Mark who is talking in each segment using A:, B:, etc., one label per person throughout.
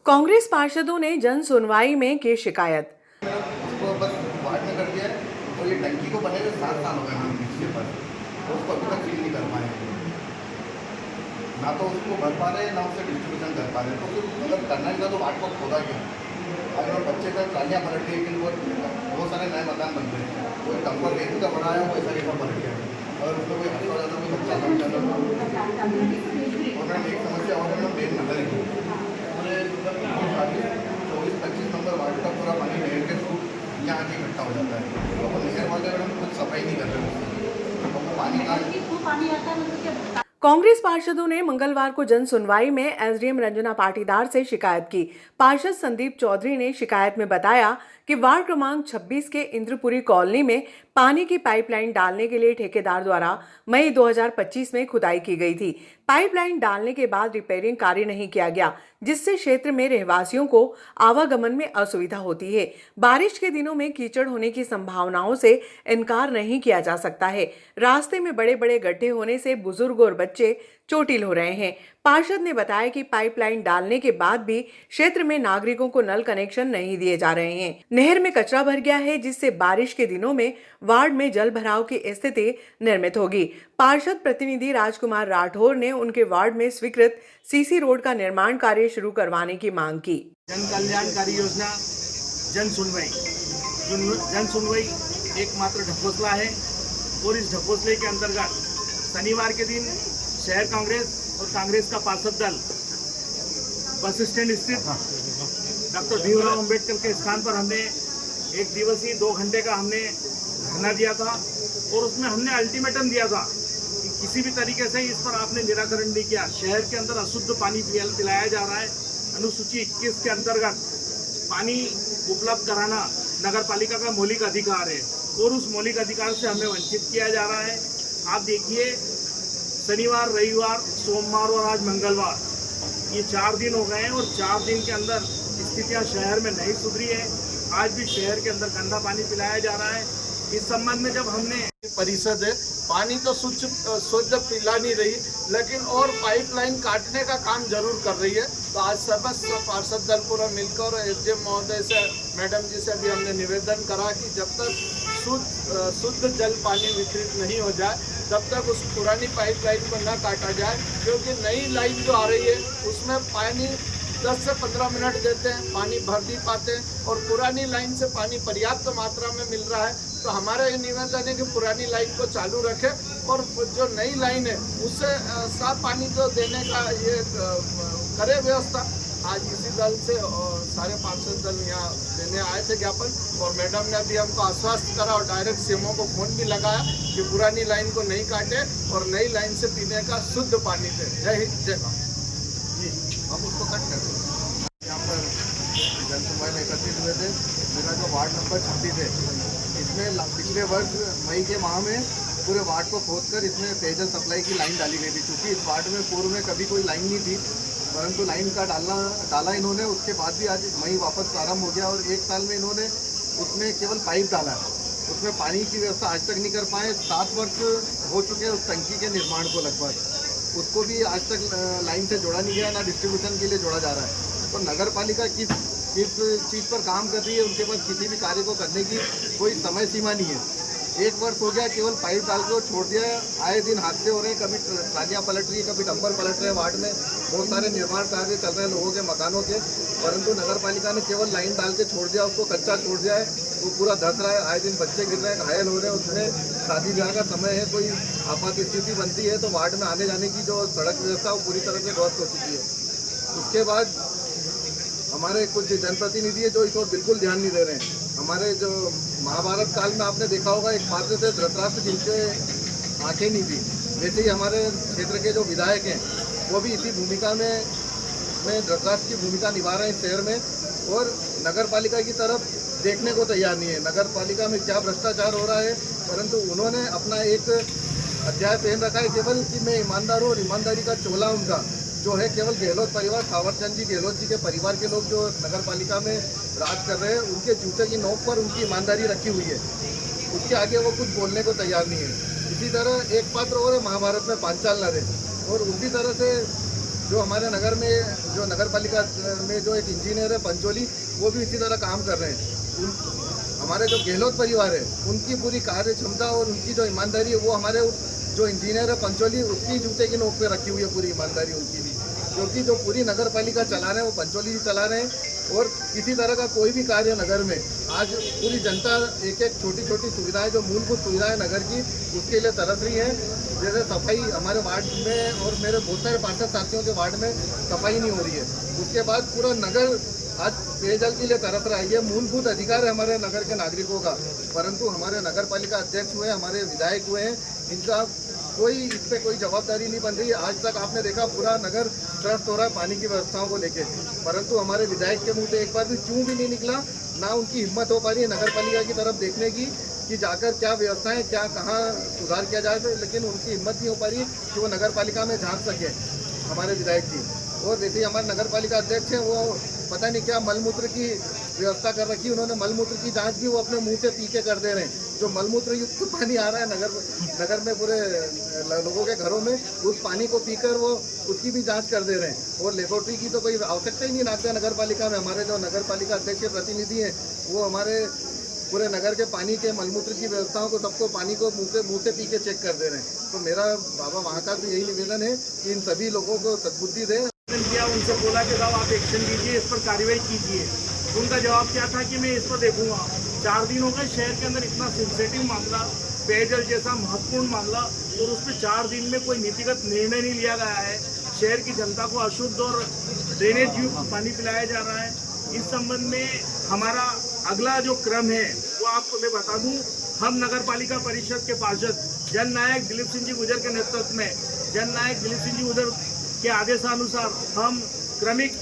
A: कांग्रेस पार्षदों ने जन सुनवाई में की शिकायत।
B: उसको बस वार्ड में कर दिया है और ये टंकी को बने हुए 7 साल हो गए हैं इसके पर, तो उसको अभी तक फील नहीं कर पाए हैं। ना तो उसको भर पा रहे हैं ना उससे डिस्ट्रीब्यूशन कर पा रहे हैं। तो फिर अगर करना ही था तो वार्ड को खोदा क्यों? अगर बच्चे का ट्रालियाँ पलट गई, लेकिन वो बहुत सारे नए मकान बन रहे हैं, कोई टम्पर रेत का बना है वो ऐसा कैसा पलट गया। अगर उसमें कोई हल्का हो जाता कोई बच्चा लग जाता और मैम एक समस्या और है मैम, बेन नगर की 24-25 नंबर वार्ड का पूरा पानी नहर के थ्रू यहाँ आके इकट्ठा हो जाता है। तो नहर वाले मैडम कुछ सफाई नहीं कर रहे, तो वो पानी का
A: कांग्रेस पार्षदों ने मंगलवार को जन सुनवाई में एसडीएम रंजना पाटीदार से शिकायत की। पार्षद संदीप चौधरी ने शिकायत में बताया कि वार्ड क्रमांक 26 के इंद्रपुरी कॉलोनी में पानी की पाइपलाइन डालने के लिए ठेकेदार द्वारा मई 2025 में खुदाई की गई थी। पाइपलाइन डालने के बाद रिपेयरिंग कार्य नहीं किया गया, जिससे क्षेत्र में रहवासियों को आवागमन में असुविधा होती है। बारिश के दिनों में कीचड़ होने की संभावनाओं से इनकार नहीं किया जा सकता है। रास्ते में बड़े बड़े गड्ढे होने से बुजुर्ग और बच्चे चोटिल हो रहे हैं। पार्षद ने बताया कि पाइपलाइन डालने के बाद भी क्षेत्र में नागरिकों को नल कनेक्शन नहीं दिए जा रहे हैं। नहर में कचरा भर गया है, जिससे बारिश के दिनों में वार्ड में जल भराव की स्थिति निर्मित होगी। पार्षद प्रतिनिधि राजकुमार राठौर ने उनके वार्ड में स्वीकृत सीसी रोड का निर्माण कार्य शुरू करवाने की मांग की।
C: जन कल्याणकारी योजना जन सुनवाई एकमात्र ढकोसला है और इस ढकोसले के अंतर्गत शनिवार के दिन शहर कांग्रेस और कांग्रेस का पार्षद दल बस स्टैंड स्थित डॉक्टर भीमराव अंबेडकर के स्थान पर हमने एक दिवसीय 2 घंटे का हमने धरना दिया था और उसमें हमने अल्टीमेटम दिया था कि किसी भी तरीके से इस पर आपने निराकरण नहीं किया। शहर के अंदर अशुद्ध पानी पिलाया जा रहा है। अनुसूची 21 के अंतर्गत पानी उपलब्ध कराना नगर पालिका का मौलिक अधिकार है और उस मौलिक अधिकार से हमें वंचित किया जा रहा है। आप देखिए, शनिवार, रविवार, सोमवार और आज मंगलवार, ये 4 दिन हो गए हैं और 4 दिन के अंदर स्थितियां शहर में नहीं सुधरी है। आज भी शहर के अंदर गंदा पानी पिलाया जा रहा है। इस संबंध में जब हमने
D: परिषद है, पानी तो शुद्ध पिला नहीं रही, लेकिन और पाइपलाइन काटने का काम जरूर कर रही है। तो आज समस्त पार्षद दल पूरा मिलकर एसडीएम महोदय से, मैडम जी से भी हमने निवेदन करा कि जब तक शुद्ध जल पानी वितरित नहीं हो जाए तब तक उस पुरानी पाइपलाइन को न काटा जाए, क्योंकि नई लाइन जो आ रही है उसमें पानी 10 से 15 मिनट देते हैं, पानी भर नहीं पाते हैं और पुरानी लाइन से पानी पर्याप्त मात्रा में मिल रहा है। तो हमारा ये निवेदन है कि पुरानी लाइन को चालू रखें और जो नई लाइन है उससे साफ पानी को देने का ये करे व्यवस्था। आज इसी दल से सारे पार्षद दल यहाँ देने आए थे ज्ञापन और मैडम ने अभी हमको आश्वस्त करा और डायरेक्ट सीएमओ को फोन भी लगाया कि पुरानी लाइन को नहीं काटे और नई लाइन से पीने का शुद्ध पानी दे। जय हिंद, जय भारत।
B: हम उसको कट कर दें। यहाँ पर जन सुनवाई में एकत्रित हुए थे। मेरा जो वार्ड नंबर 26 है, इसमें पिछले वर्ष मई के माह में पूरे वार्ड को खोदकर इसमें पेयजल सप्लाई की लाइन डाली गई थी। क्योंकि इस वार्ड में पूर्व में कभी कोई लाइन नहीं थी, परंतु लाइन का डाला इन्होंने। उसके बाद भी आज मई वापस प्रारंभ हो गया और 1 साल में इन्होंने उसमें केवल पाइप डाला है, उसमें पानी की व्यवस्था आज तक नहीं कर पाए। 7 वर्ष हो चुके हैं उस टंकी के निर्माण को, लगभग उसको भी आज तक लाइन से जोड़ा नहीं गया, ना डिस्ट्रीब्यूशन के लिए जोड़ा जा रहा है। तो नगर पालिका किस चीज़ पर काम कर रही है, उनके पास किसी भी कार्य को करने की कोई समय सीमा नहीं है। 1 वर्ष हो गया, केवल पाइप डाल के छोड़ दिया है। आए दिन हादसे हो रहे हैं, कभी ट्रालियाँ पलट रही है, कभी डंपर पलट रहे हैं। वार्ड में बहुत सारे निर्माण कार्य चल रहे हैं लोगों के मकानों के, परंतु नगर पालिका ने केवल लाइन डाल के छोड़ दिया, उसको कच्चा छोड़ दिया है। वो पूरा धस रहा है, आए दिन बच्चे गिर रहे हैं, घायल हो रहे हैं। उसमें शादी ब्याह का समय है, कोई आपात स्थिति बनती है तो वार्ड में आने जाने की जो सड़क व्यवस्था वो पूरी तरह से ध्वस्त हो चुकी है। उसके बाद हमारे कुछ जनप्रतिनिधि है जो इस ओर बिल्कुल ध्यान नहीं दे रहे हैं। हमारे जो महाभारत काल में आपने देखा होगा, एक पात्र थे धृतराष्ट्र जिनके आंखें नहीं थी, वैसे ही हमारे क्षेत्र के जो विधायक हैं वो भी इसी भूमिका में धृतराष्ट्र की भूमिका निभा रहे हैं इस शहर में, और नगर पालिका की तरफ देखने को तैयार नहीं है। नगर पालिका में क्या भ्रष्टाचार हो रहा है, परंतु उन्होंने अपना एक अध्याय पहन रखा है केवल कि मैं ईमानदार हूँ और ईमानदारी का चोला उनका जो है केवल गहलोत परिवार, थावरचंद जी गहलोत जी के परिवार के लोग जो नगर पालिका में राज कर रहे हैं, उनके जूते की नोक पर उनकी ईमानदारी रखी हुई है। उसके आगे वो कुछ बोलने को तैयार नहीं है। इसी तरह एक पात्र और है महाभारत में पांचाल नरेश, और उसी तरह से जो हमारे नगर में जो नगर पालिका में जो एक इंजीनियर है पंचोली, वो भी इसी तरह काम कर रहे हैं। हमारे जो गहलोत परिवार है उनकी पूरी कार्य क्षमता और उनकी जो ईमानदारी है वो हमारे जो इंजीनियर है पंचोली, उसकी जूते की नोक पे रखी हुई है पूरी ईमानदारी उनकी भी, क्योंकि जो पूरी नगर पालिका चला रहे हैं वो पंचोली जी चला रहे हैं। और किसी तरह का कोई भी कार्य नगर में आज पूरी जनता एक एक छोटी छोटी सुविधाएं, जो मूलभूत सुविधाएं नगर की, उसके लिए तरस रही है। जैसे सफाई हमारे वार्ड में और मेरे बहुत सारे पार्षद साथियों के वार्ड में सफाई नहीं हो रही है। उसके बाद पूरा नगर आज पेयजल के लिए तरस रहा है। ये मूलभूत अधिकार है हमारे नगर के नागरिकों का, परंतु हमारे नगर पालिका अध्यक्ष हुए, हमारे विधायक हुए हैं, इनका कोई इस पर कोई जवाबदारी नहीं बन रही है। आज तक आपने देखा पूरा नगर त्रस्त हो रहा है पानी की व्यवस्थाओं को लेके, परंतु हमारे विधायक के मुंह से एक बार भी चूं भी नहीं निकला। ना उनकी हिम्मत हो पा रही है नगर पालिका की तरफ देखने की कि जाकर क्या व्यवस्थाएं, क्या कहाँ सुधार किया जाए, लेकिन उनकी हिम्मत नहीं हो पा रही कि वो नगर पालिका में झांक सके हमारे विधायक जी। और जैसे हमारे नगर पालिका अध्यक्ष हैं, वो पता नहीं क्या मलमूत्र की व्यवस्था कर रखी है उन्होंने। मलमूत्र की जांच भी वो अपने मुंह से पी के कर दे रहे हैं। जो मलमूत्र युक्त पानी आ रहा है नगर में पूरे लोगों के घरों में, उस पानी को पीकर वो उसकी भी जांच कर दे रहे हैं। और लेबोरेटरी की तो कोई आवश्यकता ही नहीं नागदा नगर पालिका में। हमारे जो नगर पालिका अध्यक्ष के प्रतिनिधि हैं वो हमारे पूरे नगर के पानी के मलमूत्र की व्यवस्थाओं को, सबको पानी को मुंह से पी के चेक कर दे रहे हैं। तो मेरा बाबा वहाँ का तो यही निवेदन है कि इन सभी लोगों को सद्बुद्धि दे।
C: किया, उनसे बोला कि साहब आप एक्शन लीजिए, इस पर कार्रवाई कीजिए। उनका जवाब क्या था कि मैं इस पर देखूंगा। 4 दिन हो गए शहर के अंदर इतना सेंसिटिव मामला, पेयजल जैसा महत्वपूर्ण मामला, और उस पर 4 दिन में कोई नीतिगत निर्णय नहीं लिया गया है। शहर की जनता को अशुद्ध और ड्रेनेज युक्त पानी पिलाया जा रहा है। इस संबंध में हमारा अगला जो क्रम है वो आपको मैं बता दूं। हम नगर पालिका परिषद के पार्षद जननायक दिलीप सिंह जी गुजर के नेतृत्व में, जननायक दिलीप सिंह जी गुजर के आदेशानुसार हम क्रमिक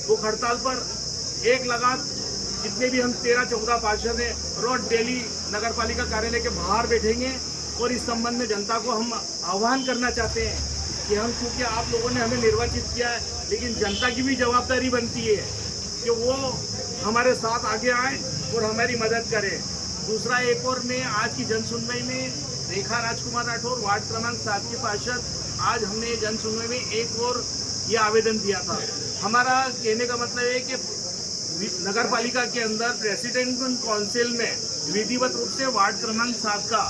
C: भूख हड़ताल पर एक लगात जितने भी हम 13-14 पार्षद हैं रोज डेली नगर पालिका कार्यालय के बाहर बैठेंगे। और इस संबंध में जनता को हम आह्वान करना चाहते हैं कि हम, चूँकि आप लोगों ने हमें निर्वाचित किया है, लेकिन जनता की भी जवाबदारी बनती है कि वो हमारे साथ आगे आए और हमारी मदद करें। दूसरा, एक और मैं आज की जन सुनवाई में रेखा राजकुमार राठौर वार्ड क्रमांक 7 के पार्षद, आज हमने जन सुनवाई में एक और ये आवेदन दिया था। हमारा कहने का मतलब है कि नगर पालिका के अंदर प्रेसिडेंट काउंसिल में विधिवत रूप से वार्ड क्रमांक 7 का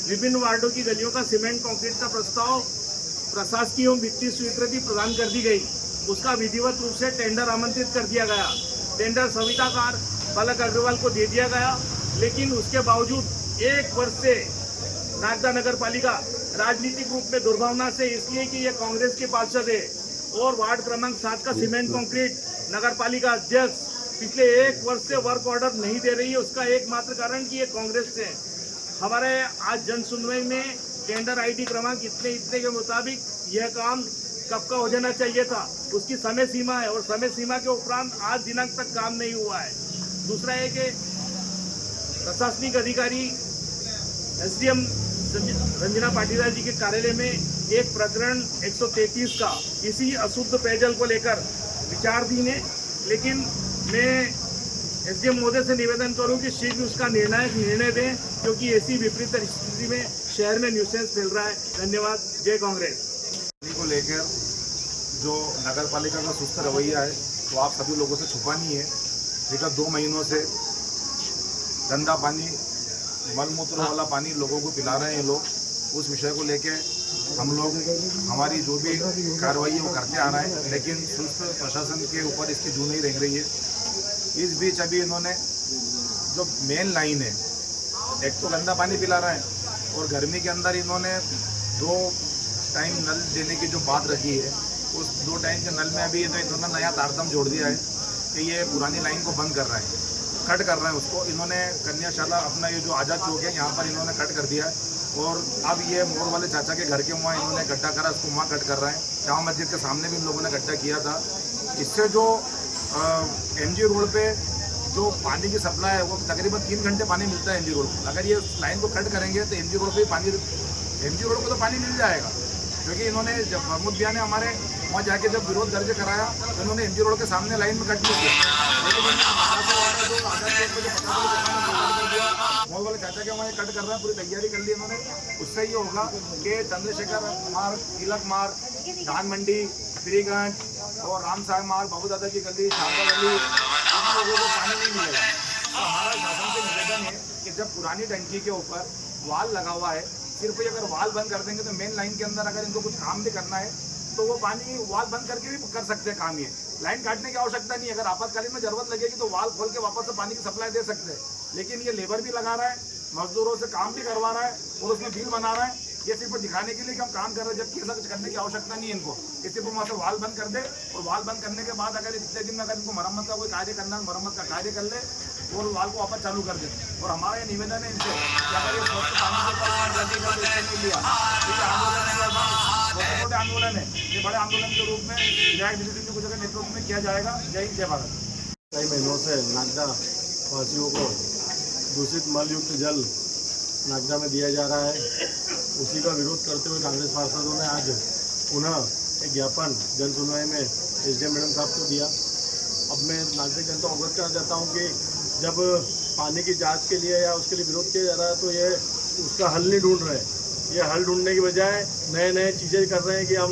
C: विभिन्न वार्डों की गलियों का सीमेंट कंक्रीट का प्रस्ताव प्रशासकीय एवं वित्तीय स्वीकृति प्रदान कर दी गई। उसका विधिवत रूप से टेंडर आमंत्रित कर दिया गया। टेंडर सविताकार पलक अग्रवाल को दे दिया गया, लेकिन उसके बावजूद 1 वर्ष से नागदा नगर पालिका राजनीतिक रूप में दुर्भावना से, इसलिए कि ये कांग्रेस के पार्षद है और वार्ड क्रमांक 7 का सीमेंट कंक्रीट नगर पालिका अध्यक्ष पिछले 1 वर्ष से वर्क ऑर्डर नहीं दे रही है। उसका एकमात्र कारण कि ये कांग्रेस से। हमारे आज जन सुनवाई में टेंडर आईडी क्रमांक इतने के मुताबिक यह काम कब का हो जाना चाहिए था, उसकी समय सीमा है, और समय सीमा के उपरांत आज दिनांक तक काम नहीं हुआ है। दूसरा है कि प्रशासनिक अधिकारी एसडीएम रंजना पाटीदार जी के कार्यालय में एक प्रकरण 133 का इसी अशुद्ध पेयजल को लेकर विचाराधीन है, लेकिन मैं एसडीएम महोदय से निवेदन करूं कि शीघ्र उसका निर्णय दें, क्योंकि ऐसी विपरीत परिस्थिति में शहर में न्यूसेंस फैल रहा है। धन्यवाद। जय कांग्रेस।
E: को लेकर जो नगर पालिका का सुस्त रवैया है तो आप सभी लोगों से छुपा नहीं है। विगत 2 महीनों से गंदा पानी, मलमूत्र वाला पानी लोगों को पिला रहे हैं लोग। उस विषय को लेकर हम लोग हमारी जो भी कार्रवाई है वो करते आ रहे हैं, लेकिन सुस्त प्रशासन के ऊपर इसकी जू नहीं रह रही है। इस बीच अभी इन्होंने जो मेन लाइन है, एक तो गंदा पानी पिला रहे हैं और गर्मी के अंदर इन्होंने 2 टाइम नल देने की जो बात रखी है, उस 2 टाइम के नल में अभी तो इन्होंने नया तारतम जोड़ दिया है कि ये पुरानी लाइन को बंद कर रहा है, कट कर रहे हैं उसको। इन्होंने कन्याशाला अपना ये जो आज़ाद चौक है यहाँ पर इन्होंने कट कर दिया है, और अब ये मोड़ वाले चाचा के घर के वहाँ इन्होंने गड्ढा करा, उसको वहाँ कट कर रहे हैं। जामा मस्जिद के सामने भी इन लोगों ने गड्ढा किया था। इससे जो एमजी रोड पे जो पानी की सप्लाई है वो तकरीबन 3 घंटे पानी मिलता है एमजी रोड पर। अगर ये लाइन को कट करेंगे तो एमजी रोड पे पानी, एमजी रोड को तो पानी मिल जाएगा, क्योंकि इन्होंने जब महमूद भैया ने हमारे वहाँ जाके जब विरोध दर्ज कराया तो उन्होंने एमजी रोड के सामने लाइन में कट किया, लेकिन मॉल वाले चाचा के वहाँ कट कर रहा है, पूरी तैयारी कर ली उन्होंने। उससे ये होगा कि चंद्रशेखर मार्ग, तिलक मार्ग, धान मंडी, फ्रीगंज और राम साहब मार्ग, बाबू दादा की गली, शारदा गली, इन लोगों को पानी नहीं मिलेगा। तो हमारा शासन से निवेदन है कि जब पुरानी टंकी के ऊपर वाल लगा हुआ है, सिर्फ ये अगर वाल बंद कर देंगे तो मेन लाइन के अंदर अगर इनको कुछ काम भी करना है तो वो पानी वाल बंद करके भी कर सकते हैं काम। ये लाइन काटने की आवश्यकता नहीं है, अगर आपातकालीन में जरूरत लगेगी तो वाल खोल के वापस से पानी की सप्लाई दे सकते हैं। लेकिन ये लेबर भी लगा रहा है, मजदूरों से काम भी करवा रहा है और उसमें बिल बना रहा है, ये सिर्फ दिखाने के लिए कि हम काम कर रहे हैं, जबकि ऐसा कुछ करने की आवश्यकता नहीं है इनको। ये सिर्फ वहाँ से वाल बंद कर दे और वाल बंद करने के बाद अगर इतने दिन में अगर इनको मरम्मत का कोई कार्य करना है, मरम्मत का कार्य कर ले और वाल को वापस चालू कर दे। और हमारा ये निवेदन है इनसे कि अगर ये स्वच्छ पानी के ऊपर लगेगा तो इससे नहीं लिया, क्योंकि आंदोलन है, छोटे आंदोलन है, ये बड़े आंदोलन के रूप में विधायक निधि सिंह के नेतृत्व में किया जाएगा। जय हिंद, जय भारत।
F: कई महीनों से नागदा वासियों को दूषित मलयुक्त जल नागदा में दिया जा रहा है, उसी का विरोध करते हुए कांग्रेस पार्षदों ने आज पुनः एक ज्ञापन जन सुनवाई में एसडीएम मैडम साहब को दिया। अब मैं नागरिक जनता को अवगत करना चाहता हूँ कि जब पानी की जांच के लिए या उसके लिए विरोध किया जा रहा है तो ये उसका हल नहीं ढूंढ रहे। ये हल ढूंढने की बजाय नए नए चीज़ें कर रहे हैं कि हम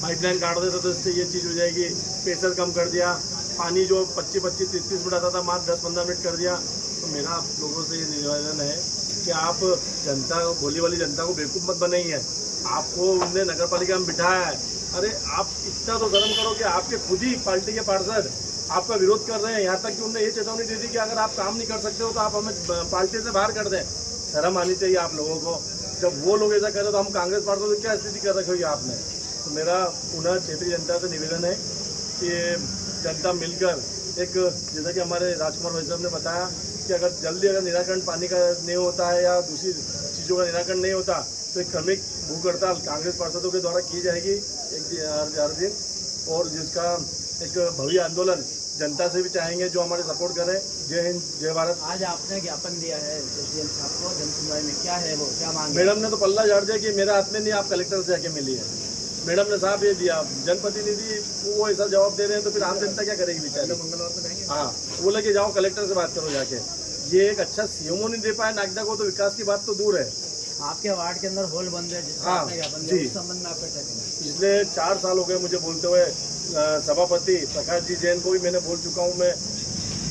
F: पाइपलाइन काट देते तो इससे ये चीज़ हो जाएगी, प्रेशर कम कर दिया, पानी जो 25-25, 30-30 मिनट आता था मात्र 10-15 मिनट कर दिया। तो मेरा आप लोगों से ये निवेदन है कि आप जनता को, भोली वाली जनता को बेवकूफ़ मत बनाइए। आपको उनने नगर पालिका में बिठाया है, अरे आप इतना तो शर्म करो कि आपके खुद ही पार्टी के पार्षद आपका विरोध कर रहे हैं। यहाँ तक कि उन्होंने ये चेतावनी दी थी कि अगर आप काम नहीं कर सकते हो तो आप हमें पार्टी से बाहर कर दें। शर्म आनी चाहिए आप लोगों को। जब वो लोग ऐसा करें तो हम कांग्रेस पार्टी से क्या स्थिति कर रखी होगी आपने। तो मेरा पुनः क्षेत्रीय जनता से निवेदन है कि जनता मिलकर एक, जैसा कि हमारे राजकुमार भाई साहब ने बताया कि अगर जल्दी अगर निराकरण पानी का नहीं होता है या दूसरी चीज़ों का निराकरण नहीं होता तो एक क्रमिक भूख हड़ताल कांग्रेस पार्षदों के द्वारा की जाएगी हर दिन, और जिसका एक भव्य आंदोलन जनता से भी चाहेंगे जो हमारे सपोर्ट करें। जय हिंद, जय भारत।
G: आज आपने ज्ञापन दिया है एसडीएम साहब को जन सुनवाई में, क्या है वो, क्या मांग?
F: मैडम ने तो पल्ला झाड़ दिया कि मेरे हाथ में नहीं, आप कलेक्टर से जाके मिली है। मैडम ने साहब ये दिया, जनप्रतिनिधि वो ऐसा जवाब दे रहे हैं तो फिर आम जनता क्या करेगी बेचारी।
G: मंगलवार को जाएंगे।
F: हाँ, वो लेके जाओ कलेक्टर से बात करो जाके। ये एक अच्छा सीएमओ नहीं दे पाया नागदा को, तो विकास की बात तो दूर है।
G: आपके वार्ड के अंदर होल बंद है जिसका
F: हाँ,
G: आपने ज्ञापन
F: जी।
G: दिया, उस संबंध में आपका क्या कहना है?
F: पिछले 4 साल हो गए मुझे बोलते हुए। सभापति प्रकाश जी जैन को भी मैंने बोल चुका हूँ, मैं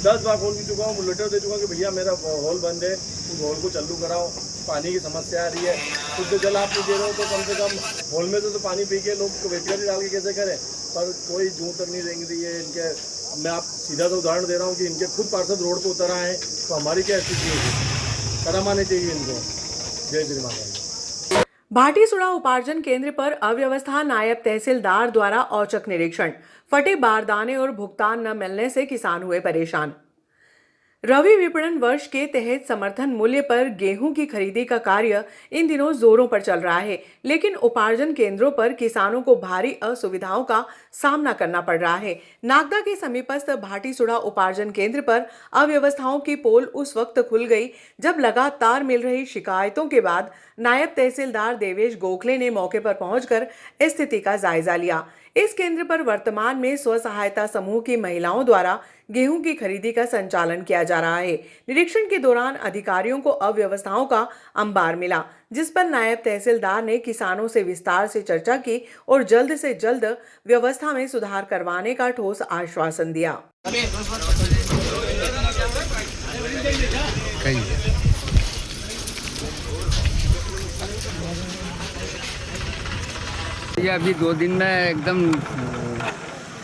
F: 10 बार बोल भी चुका हूँ, लेटर दे चुका हूँ कि भैया मेरा हॉल बंद है, उस हॉल को चालू कराओ, पानी की समस्या आ रही है, शुद्ध जल आप नहीं दे रहे हो तो कम से कम हॉल में तो पानी पी के लोग वेटरी डाल के कैसे करें। पर कोई जूँ तक नहीं देंगे रही है इनके। मैं आप सीधा सा उदाहरण दे रहा हूँ कि इनके खुद पार्षद रोड पर उतर आए तो हमारी क्या स्थिति होगी। शर्म आनी चाहिए इनको। जय श्री माता।
A: भाटीसुड़ा उपार्जन केंद्र पर अव्यवस्था, नायब तहसीलदार द्वारा औचक निरीक्षण, फटे बारदाने और भुगतान न मिलने से किसान हुए परेशान। रबी विपणन वर्ष के तहत समर्थन मूल्य पर गेहूं की खरीदी का कार्य इन दिनों जोरों पर चल रहा है, लेकिन उपार्जन केंद्रों पर किसानों को भारी असुविधाओं का सामना करना पड़ रहा है। नागदा के समीपस्थ भाटीसुड़ा उपार्जन केंद्र पर अव्यवस्थाओं की पोल उस वक्त खुल गई जब लगातार मिल रही शिकायतों के बाद नायब तहसीलदार देवेश गोखले ने मौके पर पहुंचकर स्थिति का जायजा लिया। इस केंद्र पर वर्तमान में स्व सहायता समूह की महिलाओं द्वारा गेहूं की खरीदी का संचालन किया जा रहा है। निरीक्षण के दौरान अधिकारियों को अव्यवस्थाओं का अंबार मिला, जिस पर नायब तहसीलदार ने किसानों से विस्तार से चर्चा की और जल्द से जल्द व्यवस्था में सुधार करवाने का ठोस आश्वासन दिया।
H: ये अभी 2 दिन में एकदम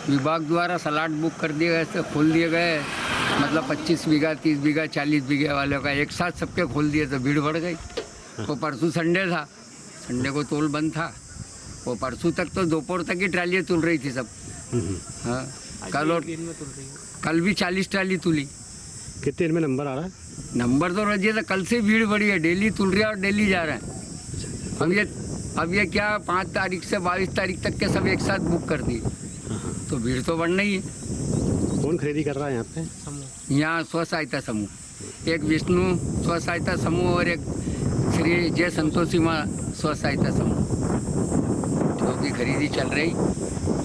H: विभाग द्वारा सलाट बुक कर दिए गए, खोल दिए गए। मतलब 25 बीघा, 30 बीघा, 40 बीघे वालों का एक साथ सबके खोल दिए तो भीड़ बढ़ गई। वो परसों संडे था, संडे को तोल बंद था। वो परसों तक तो दोपहर तक ही ट्रालियाँ तुल रही थी सब। हाँ, कल भी 40 ट्राली तुली।
I: कितने दिन में नंबर आ रहा है?
H: नंबर तो रजिए तो कल से भीड़ बढ़ी है, डेली तुल रही है और डेली जा रहे हैं। अब ये क्या 5 तारीख से 22 तारीख तक के सब एक साथ बुक कर दिए, तो भीड़ तो बढ़ना ही है।
I: कौन खरीदी कर रहा है यहाँ पे?
H: यहाँ स्व सहायता समूह, एक विष्णु स्व सहायता समूह और एक श्री जय संतोषी माँ स्व सहायता समूह, जो की खरीदी चल रही।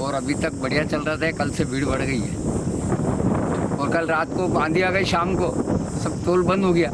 H: और अभी तक बढ़िया चल रहा था, कल से भीड़ बढ़ गई है। और कल रात को आंधी आ गई, शाम को सब टोल बंद हो गया।